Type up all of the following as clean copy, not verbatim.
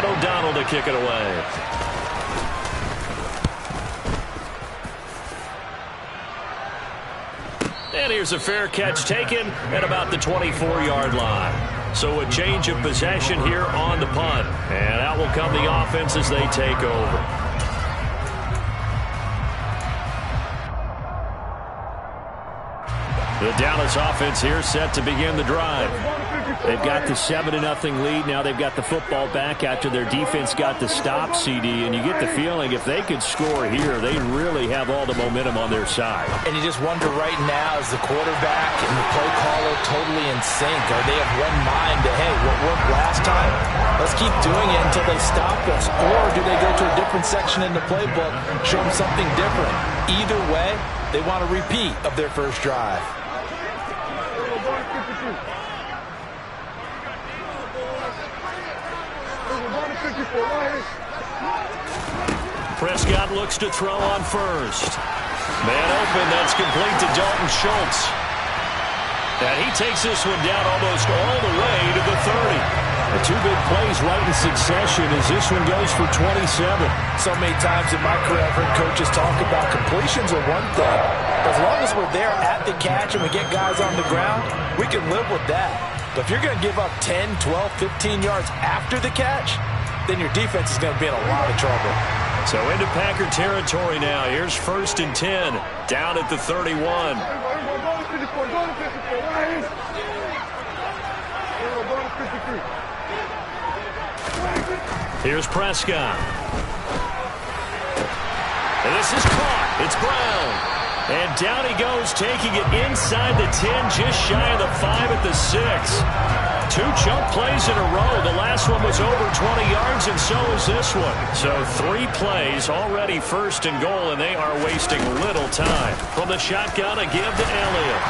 Grant O'Donnell to kick it away. And here's a fair catch taken at about the 24-yard line. So a change of possession here on the punt. And out will come the offense as they take over. The Dallas offense here set to begin the drive. They've got the 7-0 lead. Now they've got the football back after their defense got the stop, CD. And you get the feeling if they could score here, they really have all the momentum on their side. And you just wonder right now, is the quarterback and the play caller totally in sync? Are they of one mind to, hey, what worked last time, let's keep doing it until they stop us? Or do they go to a different section in the playbook, show them something different? Either way, they want a repeat of their first drive. Prescott looks to throw on first. Man open, that's complete to Dalton Schultz. And he takes this one down almost all the way to the 30. The two big plays right in succession as this one goes for 27. So many times in my career, I've heard coaches talk about completions are one thing. As long as we're there at the catch and we get guys on the ground, we can live with that. But if you're going to give up 10, 12, 15 yards after the catch, then your defense is going to be in a lot of trouble. So into Packer territory now. Here's 1st and 10, down at the 31. Here's Prescott. And this is caught. It's Brown. And down he goes, taking it inside the 10, just shy of the 5 at the 6. 2 chunk plays in a row. The last one was over 20 yards, and so is this one. So 3 plays, already 1st and goal, and they are wasting little time. From the shotgun, a give to Elliott.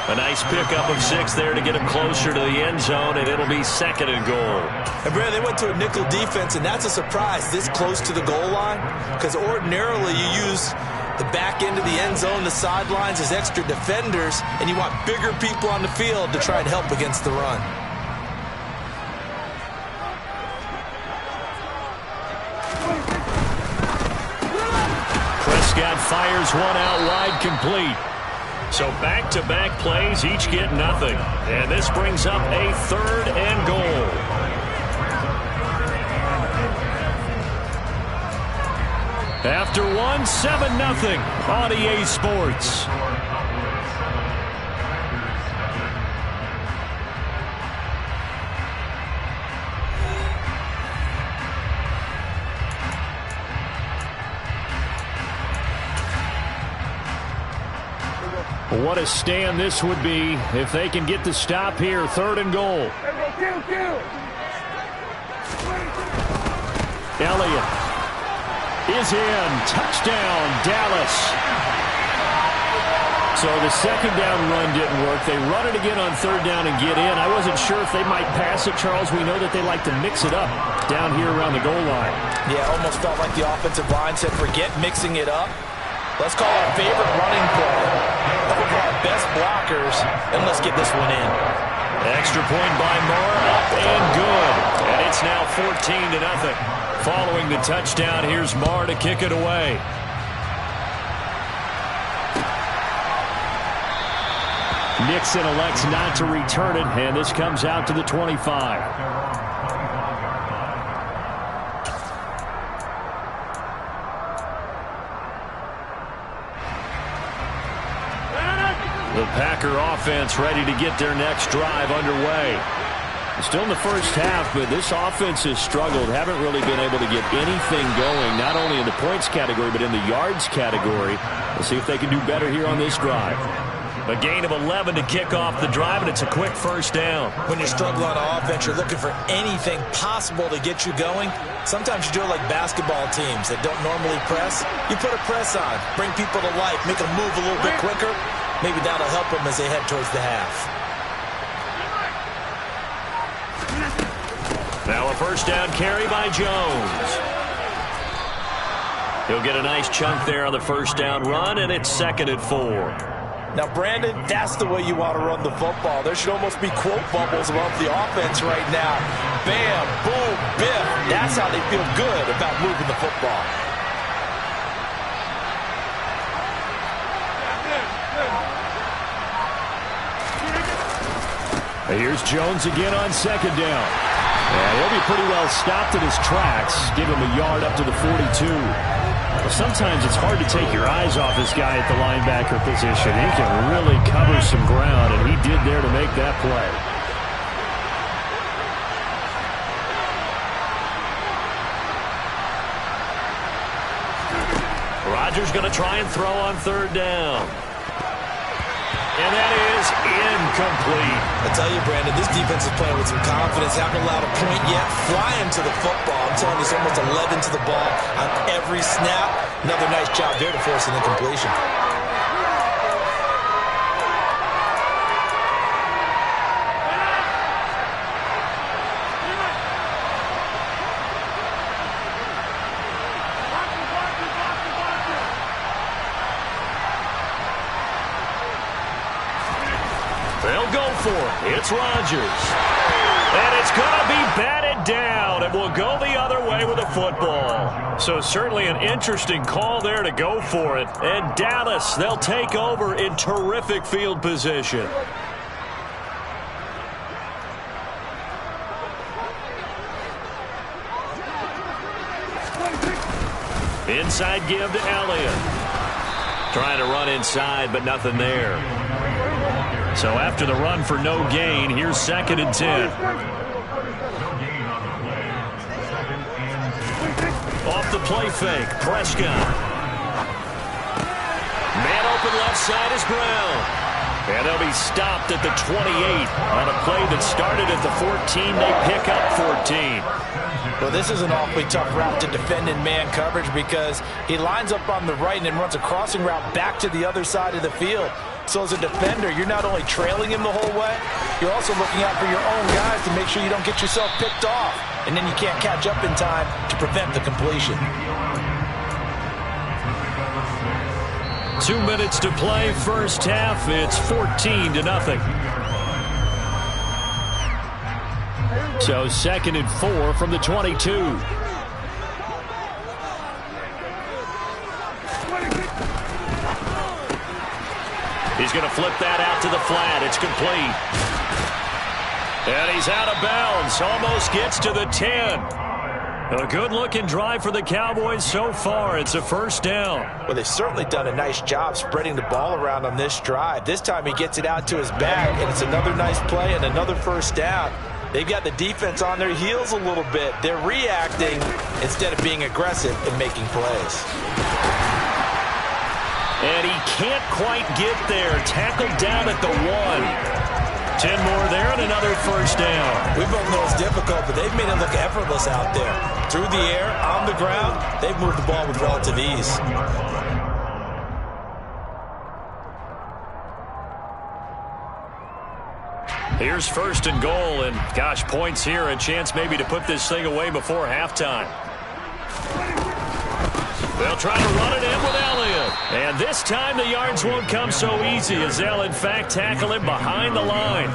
A nice pickup of 6 there to get him closer to the end zone, and it'll be 2nd and goal. And Brad, they went to a nickel defense, and that's a surprise this close to the goal line, because ordinarily you use the back end of the end zone, the sidelines as extra defenders, and you want bigger people on the field to try and help against the run. Prescott fires one out wide, complete. So back-to-back plays, each get nothing. And this brings up a 3rd and goal. After one, 7-0 on EA Sports. What a stand this would be if they can get the stop here. 3rd and goal. Elliott is in. Touchdown, Dallas. So the 2nd down run didn't work. They run it again on 3rd down and get in. I wasn't sure if they might pass it, Charles. We know that they like to mix it up down here around the goal line. Yeah, almost felt like the offensive line said, forget mixing it up. Let's call our favorite running play over our best blockers, and let's get this one in. Extra point by Moore, up and good. And it's now 14-0. Following the touchdown, here's Moore to kick it away. Nixon elects not to return it, and this comes out to the 25. The Packer offense ready to get their next drive underway. Still in the first half, but this offense has struggled. Haven't really been able to get anything going, not only in the points category, but in the yards category. We'll see if they can do better here on this drive. A gain of 11 to kick off the drive, and it's a quick 1st down. When you're struggling on offense, you're looking for anything possible to get you going. Sometimes you do it like basketball teams that don't normally press. You put a press on, bring people to life, make them move a little bit quicker. Maybe that'll help them as they head towards the half. Now a 1st down carry by Jones. He'll get a nice chunk there on the 1st down run, and it's 2nd and 4. Now, Brandon, that's the way you want to run the football. There should almost be quote bubbles above the offense right now. Bam, boom, That's how they feel good about moving the football. Here's Jones again on second down. And he'll be pretty well stopped in his tracks. Give him a yard up to the 42. Well, sometimes it's hard to take your eyes off this guy at the linebacker position. He can really cover some ground, and he did there to make that play. Rodgers going to try and throw on third down. And that is incomplete. I tell you, Brandon, this defense is playing with some confidence. Haven't allowed a point yet. Flying to the football. I'm telling you, it's almost 11 to the ball on every snap. Another nice job there to force an incompletion. They'll go for it. It's Rodgers. And it's going to be batted down. It will go the other way with the football. So certainly an interesting call there to go for it. And Dallas, they'll take over in terrific field position. Inside give to Elliott. Trying to run inside, but nothing there. So after the run for no gain, here's 2nd and 10. Off the play fake, Prescott. Man open left side is Brown. And they'll be stopped at the 28 on a play that started at the 14. They pick up 14. Well, this is an awfully tough route to defend in man coverage because he lines up on the right and then runs a crossing route back to the other side of the field. So as a defender, you're not only trailing him the whole way, you're also looking out for your own guys to make sure you don't get yourself picked off. And then you can't catch up in time to prevent the completion. 2 minutes to play, first half. It's 14-0. So 2nd and 4 from the 22. He's going to flip that out to the flat. It's complete. And he's out of bounds. Almost gets to the 10. A good-looking drive for the Cowboys so far. It's a first down. Well, they've certainly done a nice job spreading the ball around on this drive. This time he gets it out to his back, and it's another nice play and another first down. They've got the defense on their heels a little bit. They're reacting instead of being aggressive and making plays. And he can't quite get there. Tackled down at the 1. 10 more there and another first down. We both know it's difficult, but they've made it look effortless out there. Through the air, on the ground, they've moved the ball with relative ease. Here's 1st and goal, and gosh, points here. A chance maybe to put this thing away before halftime. They'll try to run it in with Elliott. And this time the yards won't come so easy as they'll, in fact, tackle him behind the line.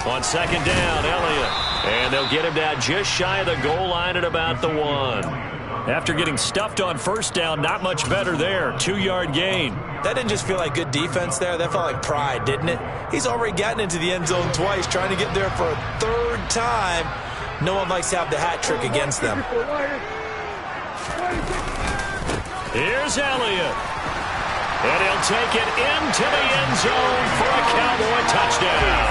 On 2nd down, Elliott. And they'll get him down just shy of the goal line at about the 1. After getting stuffed on first down, not much better there. 2-yard gain. That didn't just feel like good defense there. That felt like pride, didn't it? He's already gotten into the end zone twice, trying to get there for a 3rd time. No one likes to have the hat trick against them. Here's Elliott. And he'll take it into the end zone for a Cowboy touchdown.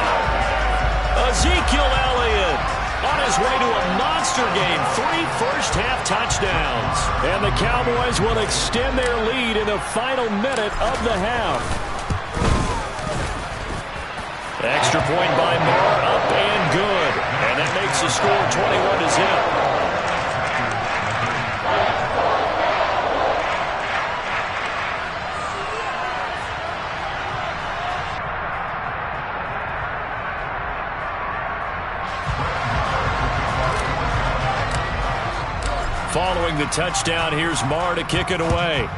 Ezekiel Elliott on his way to a monster game. 3 first-half touchdowns. And the Cowboys will extend their lead in the final minute of the half. Extra point by Moore, up and good. And that makes the score 21-0. Following the touchdown, here's Marr to kick it away.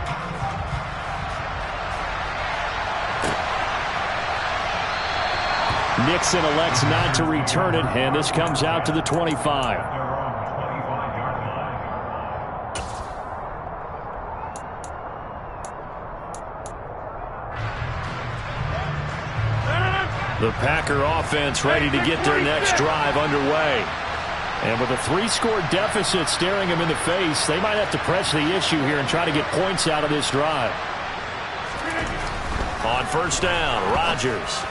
Nixon elects not to return it, and this comes out to the 25. The Packer offense ready to get their next drive underway. And with a 3-score deficit staring them in the face, they might have to press the issue here and try to get points out of this drive. On first down, Rodgers.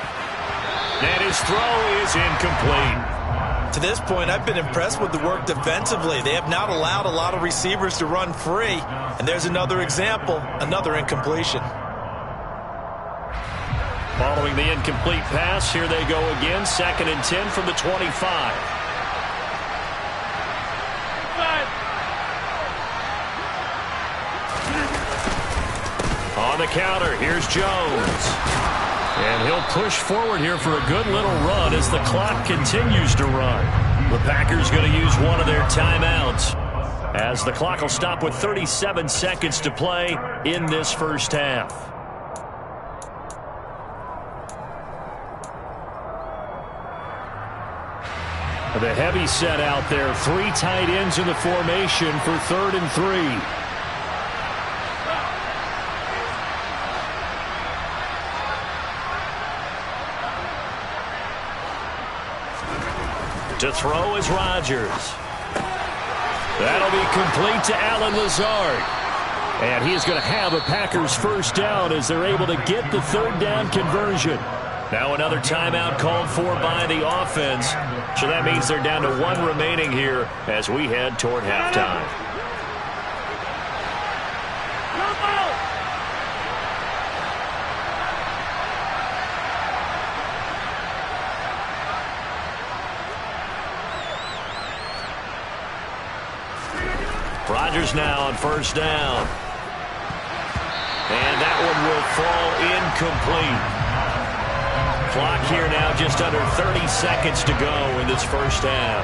And his throw is incomplete. To this point, I've been impressed with the work defensively. They have not allowed a lot of receivers to run free. And there's another example, another incompletion. Following the incomplete pass, here they go again. 2nd and 10 from the 25. On the counter, here's Jones. And he'll push forward here for a good little run as the clock continues to run. The Packers going to use one of their timeouts, as the clock will stop with 37 seconds to play in this first half. The heavy set out there. 3 tight ends in the formation for 3rd and 3. To throw is Rodgers. That'll be complete to Allen Lazard. And he is going to have a Packers first down as they're able to get the 3rd down conversion. Now another timeout called for by the offense. So that means they're down to 1 remaining here as we head toward halftime. Rodgers now on first down. And that one will fall incomplete. Clock here now just under 30 seconds to go in this first half.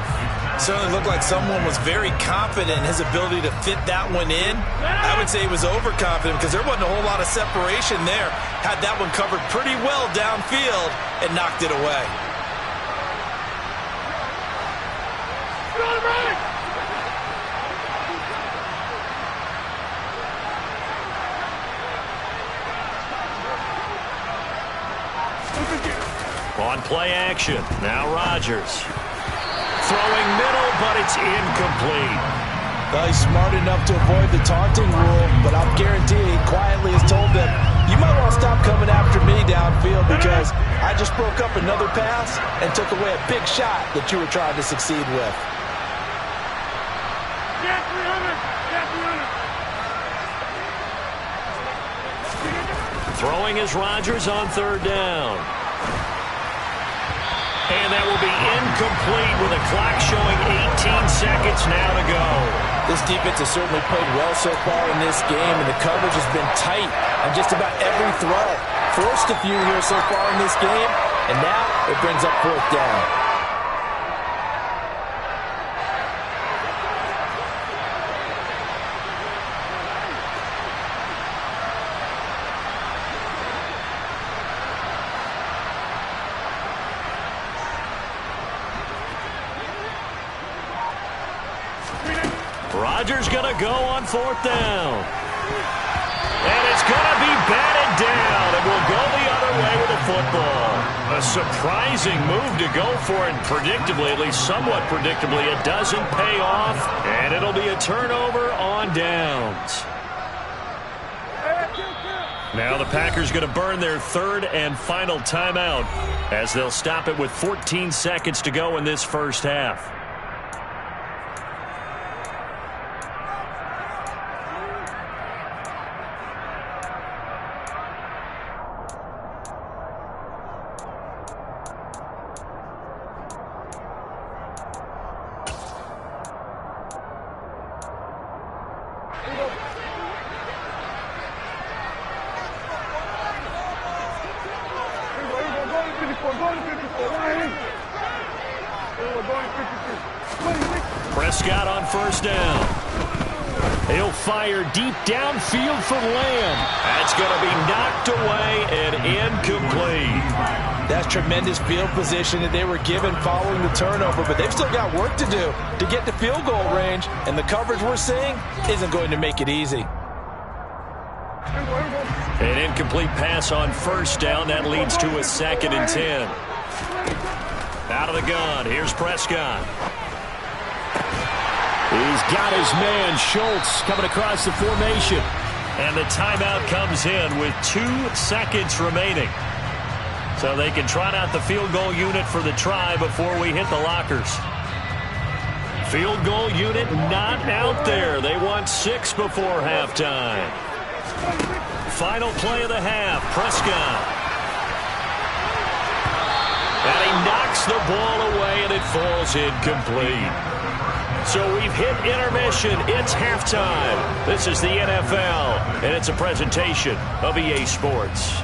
Certainly looked like someone was very confident in his ability to fit that one in. I would say he was overconfident because there wasn't a whole lot of separation there. Had that one covered pretty well downfield and knocked it away. On play action, now Rodgers. Throwing middle, but it's incomplete. Well, he's smart enough to avoid the taunting rule, but I'll guarantee he quietly has told them, you might want to stop coming after me downfield because I just broke up another pass and took away a big shot that you were trying to succeed with. Throwing is Rodgers on 3rd down. And that will be incomplete with a clock showing 18 seconds now to go. This defense has certainly played well so far in this game, and the coverage has been tight on just about every throw. Forced a few here so far in this game, and now it brings up 4th down. Rodgers going to go on 4th down. And it's going to be batted down, and will go the other way with the football. A surprising move to go for it predictably, at least somewhat predictably. It doesn't pay off, and it'll be a turnover on downs. Now the Packers going to burn their 3rd and final timeout as they'll stop it with 14 seconds to go in this first half. Prescott on first down. He'll fire deep downfield for Lamb. That's going to be knocked away and incomplete. That's tremendous field position that they were given following the turnover, but they've still got work to do to get to field goal range, and the coverage we're seeing isn't going to make it easy. An incomplete pass on first down. That leads to a 2nd and 10. Out of the gun, here's Prescott. He's got his man, Schultz, coming across the formation. And the timeout comes in with 2 seconds remaining. So they can trot out the field goal unit for the try before we hit the lockers. Field goal unit not out there. They want 6 before halftime. Final play of the half, Prescott. And he knocks the ball away, and it falls incomplete. So we've hit intermission. It's halftime. This is the NFL, and it's a presentation of EA Sports.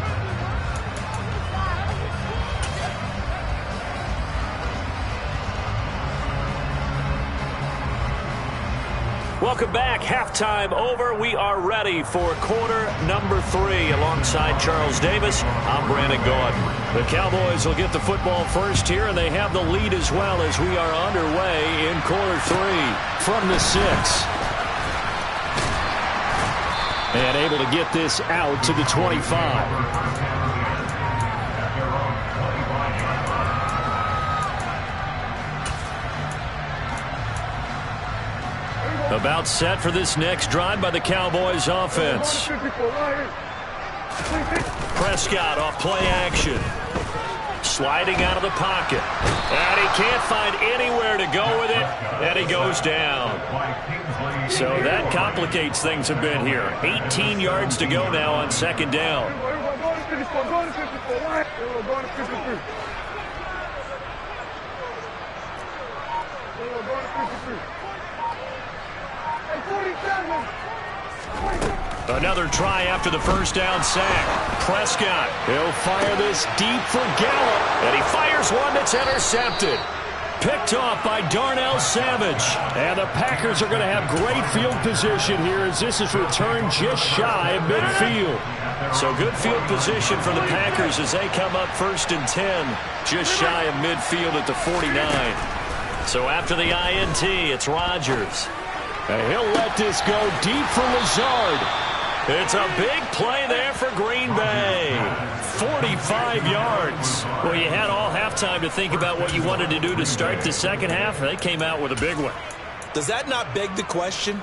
Welcome back. Halftime over. We are ready for quarter number 3. Alongside Charles Davis, I'm Brandon Gordon. The Cowboys will get the football first here, and they have the lead as well as we are underway in quarter 3 from the 6. And able to get this out to the 25. About set for this next drive by the Cowboys offense. Prescott off play action. Sliding out of the pocket. And he can't find anywhere to go with it. And he goes down. So that complicates things a bit here. 18 yards to go now on 2nd down. Another try after the first down sack. Prescott, he'll fire this deep for Gallup, and he fires one that's intercepted. Picked off by Darnell Savage. And the Packers are going to have great field position here as this is returned just shy of midfield. So good field position for the Packers as they come up 1st and 10, just shy of midfield at the 49. So after the INT, it's Rodgers. And he'll let this go deep for Lazard. It's a big play there for Green Bay. 45 yards. Well, you had all halftime to think about what you wanted to do to start the second half. They came out with a big one. Does that not beg the question?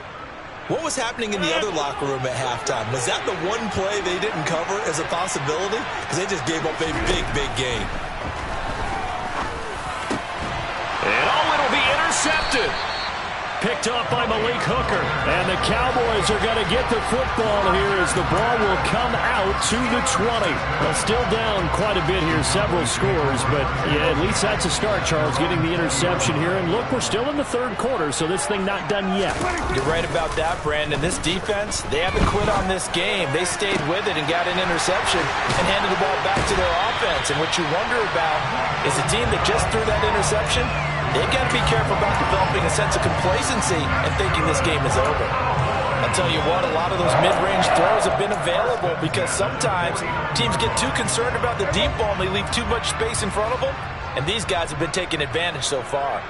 What was happening in the other locker room at halftime? Was that the one play they didn't cover as a possibility? Because they just gave up a big, big gain. And it'll be intercepted. Picked off by Malik Hooker. And the Cowboys are going to get the football here as the ball will come out to the 20. Well, still down quite a bit here, several scores. But, yeah, at least that's a start, Charles, getting the interception here. And, look, we're still in the 3rd quarter, so this thing not done yet. You're right about that, Brandon. This defense, they haven't quit on this game. They stayed with it and got an interception and handed the ball back to their offense. And what you wonder about is a team that just threw that interception, they've got to be careful about developing a sense of complacency and thinking this game is over. I'll tell you what, a lot of those mid-range throws have been available because sometimes teams get too concerned about the deep ball and they leave too much space in front of them, and these guys have been taking advantage so far.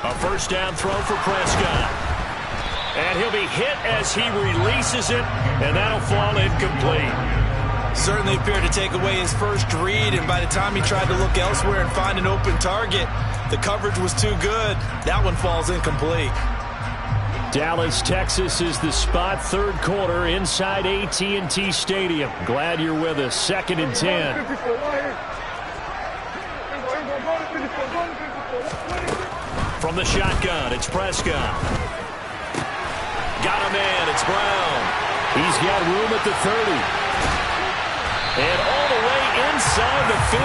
A first down throw for Prescott. And he'll be hit as he releases it, and that'll fall incomplete. Certainly appeared to take away his first read, and by the time he tried to look elsewhere and find an open target, the coverage was too good. That one falls incomplete. Dallas, Texas is the spot. 3rd quarter inside AT&T Stadium. Glad you're with us. 2nd and 10. From the shotgun, it's Prescott. Got a man, it's Brown. He's got room at the 30. And all the way inside the 15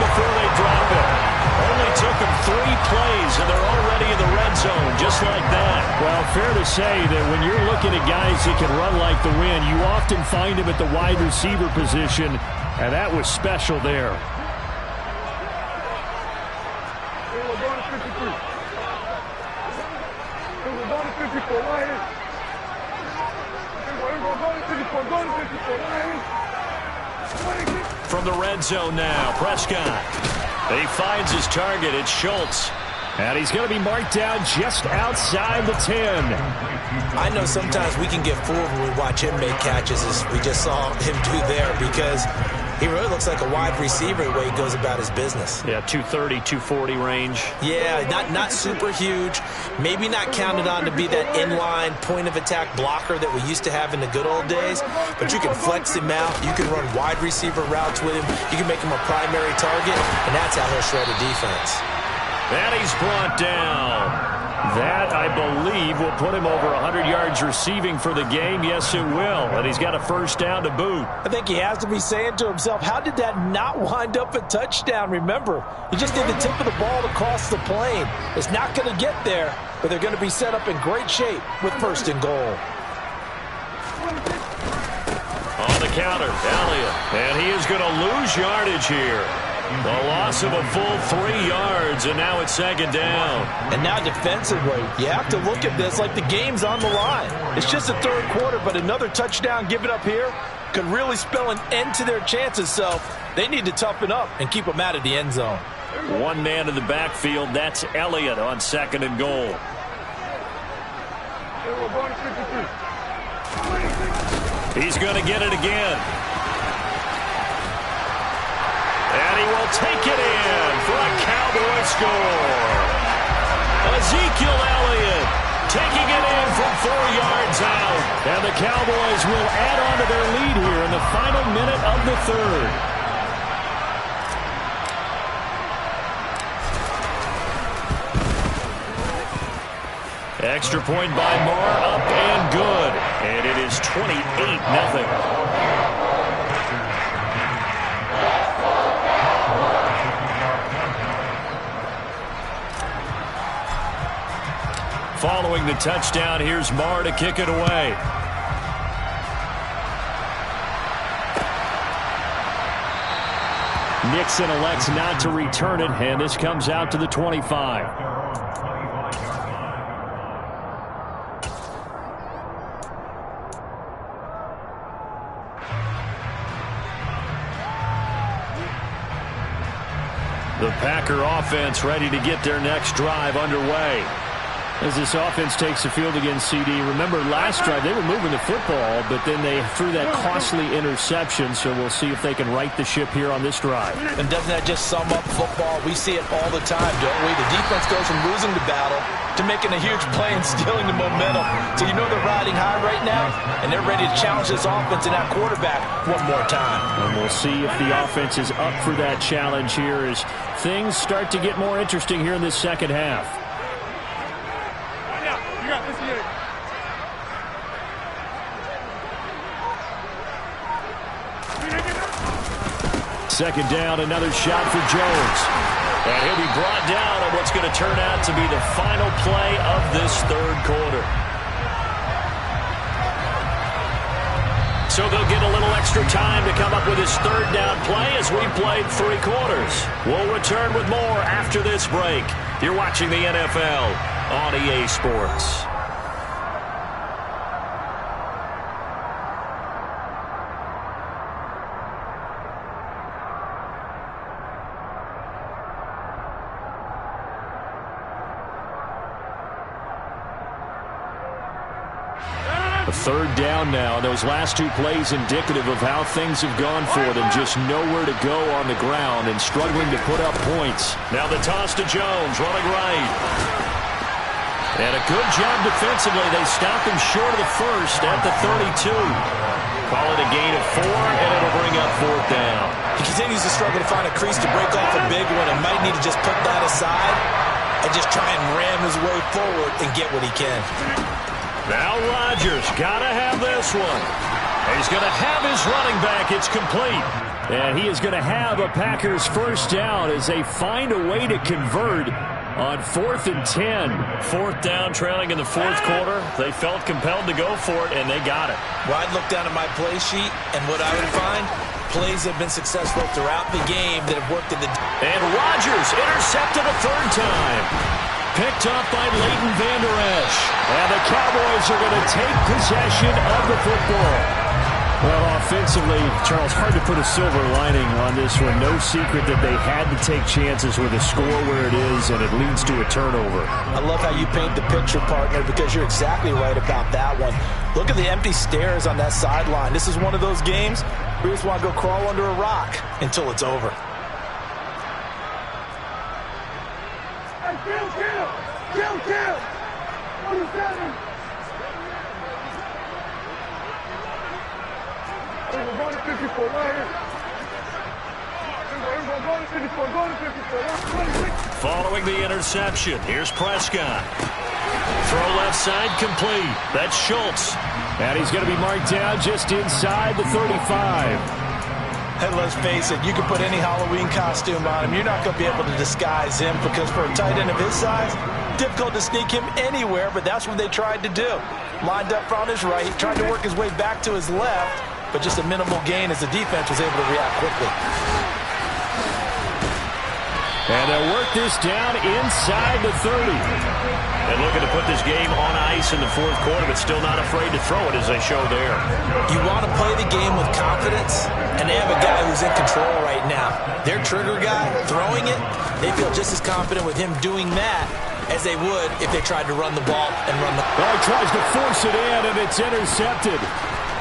before they drop it. Only took them 3 plays, and they're already in the red zone, just like that. Well, fair to say that when you're looking at guys that can run like the wind, you often find them at the wide receiver position, and that was special there. From the red zone now, Prescott. He finds his target. It's Schultz. And he's going to be marked down just outside the 10. I know sometimes we can get fooled when we watch him make catches, as we just saw him do there, because he really looks like a wide receiver the way he goes about his business. Yeah, 230, 240 range. Yeah, not super huge. Maybe not counted on to be that inline point-of-attack blocker that we used to have in the good old days. But you can flex him out. You can run wide receiver routes with him. You can make him a primary target, and that's how he'll shred a defense. And he's brought down. That, I believe, will put him over 100 yards receiving for the game. Yes, it will. And he's got a first down to boot. I think he has to be saying to himself, how did that not wind up a touchdown? Remember, he just did the tip of the ball to cross the plane. It's not going to get there, but they're going to be set up in great shape with first and goal. On the counter, Elliott. And he is going to lose yardage here. A loss of a full 3 yards, and now it's second down. And now defensively, you have to look at this like the game's on the line. It's just the third quarter, but another touchdown given up here could really spell an end to their chances, so they need to toughen up and keep them out of the end zone. One man in the backfield, that's Elliott on second and goal. He's going to get it again. And he will take it in for a Cowboy score. Ezekiel Elliott taking it in from 4 yards out. And the Cowboys will add on to their lead here in the final minute of the third. Extra point by Moore, up and good. And it is 28-0. Following the touchdown, here's Marr to kick it away. Nixon elects not to return it, and this comes out to the 25. The Packer offense ready to get their next drive underway. As this offense takes the field against CD, remember last drive they were moving the football, but then they threw that costly interception, so we'll see if they can right the ship here on this drive. And doesn't that just sum up football? We see it all the time, don't we? The defense goes from losing the battle to making a huge play and stealing the momentum. So you know they're riding high right now, and they're ready to challenge this offense and that quarterback one more time. And we'll see if the offense is up for that challenge here as things start to get more interesting here in this second half. Second down, another shot for Jones. And he'll be brought down on what's going to turn out to be the final play of this third quarter. So they'll get a little extra time to come up with his third down play as we've played 3 quarters. We'll return with more after this break. You're watching the NFL on EA Sports. A third down now. Those last 2 plays indicative of how things have gone for them. Just nowhere to go on the ground and struggling to put up points. Now the toss to Jones, running right. And a good job defensively. They stop him short of the first at the 32. Call it a gain of 4, and it'll bring up 4th down. He continues to struggle to find a crease to break off a big one and might need to just put that aside and just try and ram his way forward and get what he can. Now Rodgers got to have this one. He's going to have his running back. It's complete. And he is going to have a Packers first down as they find a way to convert on 4th and 10. 4th down, trailing in the 4th quarter. They felt compelled to go for it, and they got it. Well, I'd look down at my play sheet, and what I would find, plays have been successful throughout the game that have worked in the... And Rodgers intercepted a 3rd time. Picked up by Leighton Vander Esch. And the Cowboys are going to take possession of the football. Well, offensively, Charles, hard to put a silver lining on this one. No secret that they had to take chances with a score where it is, and it leads to a turnover. I love how you paint the picture, partner, because you're exactly right about that one. Look at the empty stares on that sideline. This is one of those games where you just want to go crawl under a rock until it's over. Kill! What is that? Following the interception, here's Prescott. Throw left side complete. That's Schultz. And he's going to be marked down just inside the 35. And let's face it, you can put any Halloween costume on him. You're not going to be able to disguise him because for a tight end of his size, difficult to sneak him anywhere, but that's what they tried to do. Lined up on his right, tried to work his way back to his left, but just a minimal gain as the defense was able to react quickly. And they'll work this down inside the 30. And looking to put this game on ice in the fourth quarter, but still not afraid to throw it as they show there. You want to play the game with confidence, and they have a guy who's in control right now. Their trigger guy, throwing it, they feel just as confident with him doing that as they would if they tried to run the ball and run the... Well, he tries to force it in, and it's intercepted.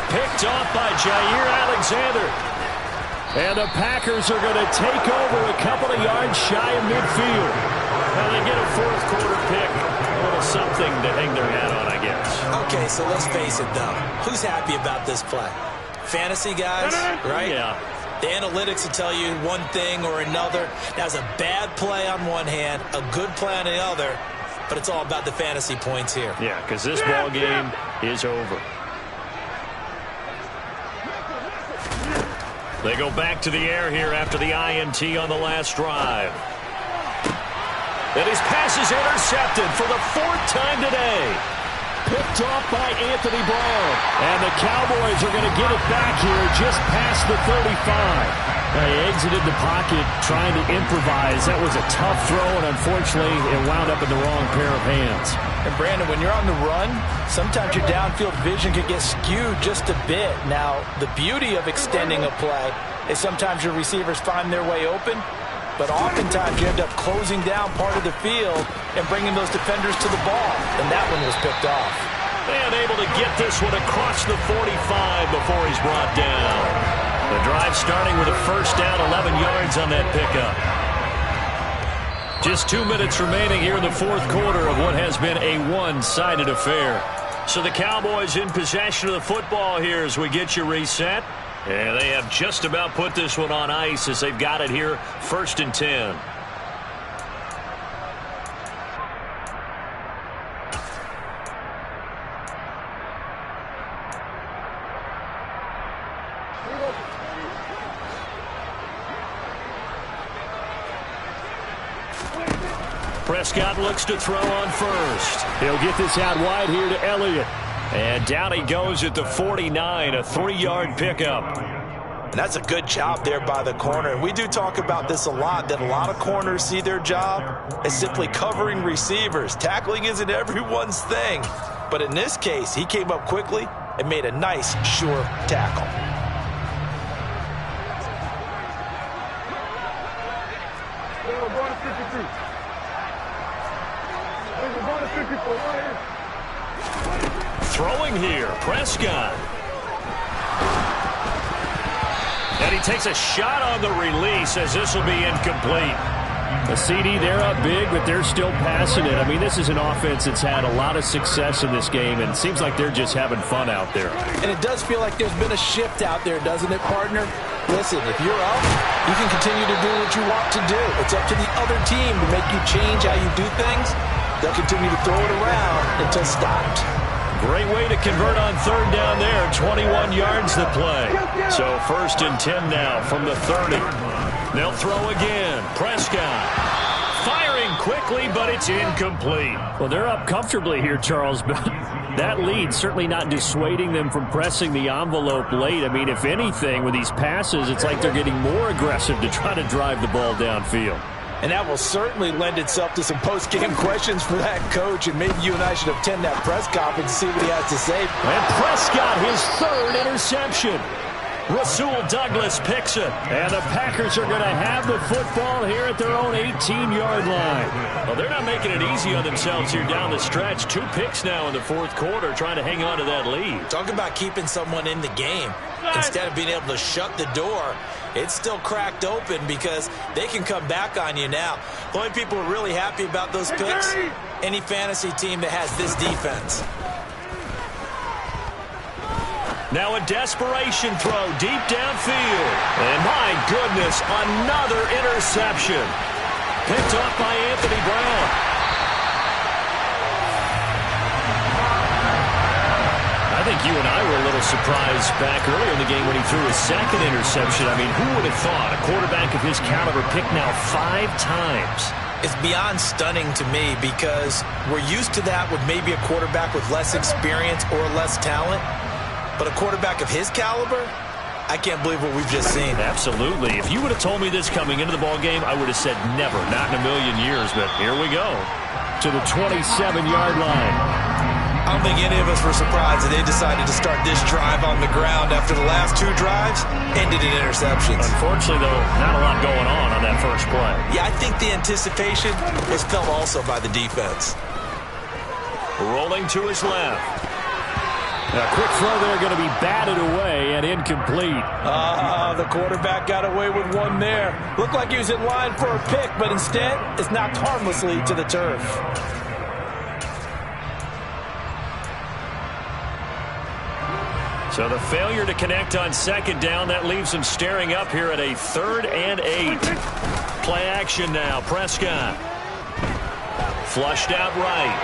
Picked off by Jair Alexander. And the Packers are going to take over a couple of yards shy of midfield. Now they get a fourth quarter pick. A little something to hang their hat on, I guess. Okay, so let's face it, though. Who's happy about this play? Fantasy guys, right? Yeah. The analytics will tell you one thing or another. That's a bad play on one hand, a good play on the other, but it's all about the fantasy points here. Yeah, because this ball game is over. They go back to the air here after the INT on the last drive. And his pass is intercepted for the fourth time today. Picked off by Anthony Brown. And the Cowboys are going to get it back here just past the 35. He exited the pocket trying to improvise. That was a tough throw, and unfortunately, it wound up in the wrong pair of hands. And Brandon, when you're on the run, sometimes your downfield vision can get skewed just a bit. Now, the beauty of extending a play is sometimes your receivers find their way open, but oftentimes you end up closing down part of the field and bringing those defenders to the ball, and that one was picked off. And able to get this one across the 45 before he's brought down. The drive starting with a first down, 11 yards on that pickup. Just 2 minutes remaining here in the fourth quarter of what has been a one-sided affair. So the Cowboys in possession of the football here as we get you reset. And they have just about put this one on ice as they've got it here, 1st and 10. Prescott looks to throw on first. He'll get this out wide here to Elliott. And down he goes at the 49, a 3-yard pickup. And that's a good job there by the corner. And we do talk about this a lot, that a lot of corners see their job as simply covering receivers. Tackling isn't everyone's thing. But in this case, he came up quickly and made a nice, sure tackle. Throwing here, Prescott. And he takes a shot on the release as this will be incomplete. The CD, they're up big, but they're still passing it. I mean, this is an offense that's had a lot of success in this game, and it seems like they're just having fun out there. And it does feel like there's been a shift out there, doesn't it, partner? Listen, if you're up, you can continue to do what you want to do. It's up to the other team to make you change how you do things. They'll continue to throw it around until stopped. Great way to convert on third down there. 21 yards to play. So 1st and 10 now from the 30. They'll throw again. Prescott firing quickly, but it's incomplete. Well, they're up comfortably here, Charles, but that lead certainly not dissuading them from pressing the envelope late. I mean, if anything, with these passes, it's like they're getting more aggressive to try to drive the ball downfield. And that will certainly lend itself to some post-game questions for that coach, and maybe you and I should attend that press conference and see what he has to say. And Prescott, his third interception. Rasul Douglas picks it. And the Packers are going to have the football here at their own 18-yard line. Well, they're not making it easy on themselves here down the stretch. 2 picks now in the fourth quarter, trying to hang on to that lead. Talk about keeping someone in the game. Instead of being able to shut the door, it's still cracked open because they can come back on you now. The only people who are really happy about those picks, any fantasy team that has this defense. Now a desperation throw deep downfield. And my goodness, another interception. Picked up by Anthony Brown. I think you and I were a little surprised back earlier in the game when he threw his second interception. I mean, who would have thought a quarterback of his caliber picked now 5 times? It's beyond stunning to me because we're used to that with maybe a quarterback with less experience or less talent. But a quarterback of his caliber, I can't believe what we've just seen. Absolutely. If you would have told me this coming into the ballgame, I would have said never, not in a million years. But here we go to the 27-yard line. I don't think any of us were surprised that they decided to start this drive on the ground after the last 2 drives ended in interceptions. Unfortunately, though, not a lot going on that first play. Yeah, I think the anticipation was felt also by the defense. Rolling to his left. A quick throw there going to be batted away and incomplete. The quarterback got away with one there. Looked like he was in line for a pick, but instead it's knocked harmlessly to the turf. So the failure to connect on second down, that leaves him staring up here at a 3rd and 8. Play action now. Prescott. Flushed out right.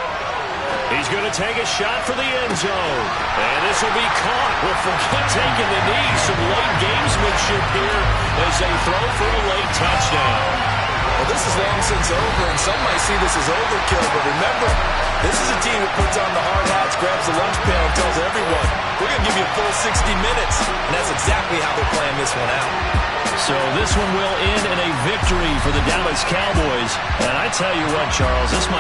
He's going to take a shot for the end zone. And this will be caught. Well, forget taking the knee. Some late gamesmanship here as they throw for a late touchdown. Well, this is long since over, and some might see this as overkill. But remember, this is a team that puts on the hard hats, grabs the lunch pail, and tells everyone, we're going to give you a full 60 minutes. And that's exactly how they're playing this one out. So this one will end in a victory for the Dallas Cowboys. And I tell you what, Charles, this might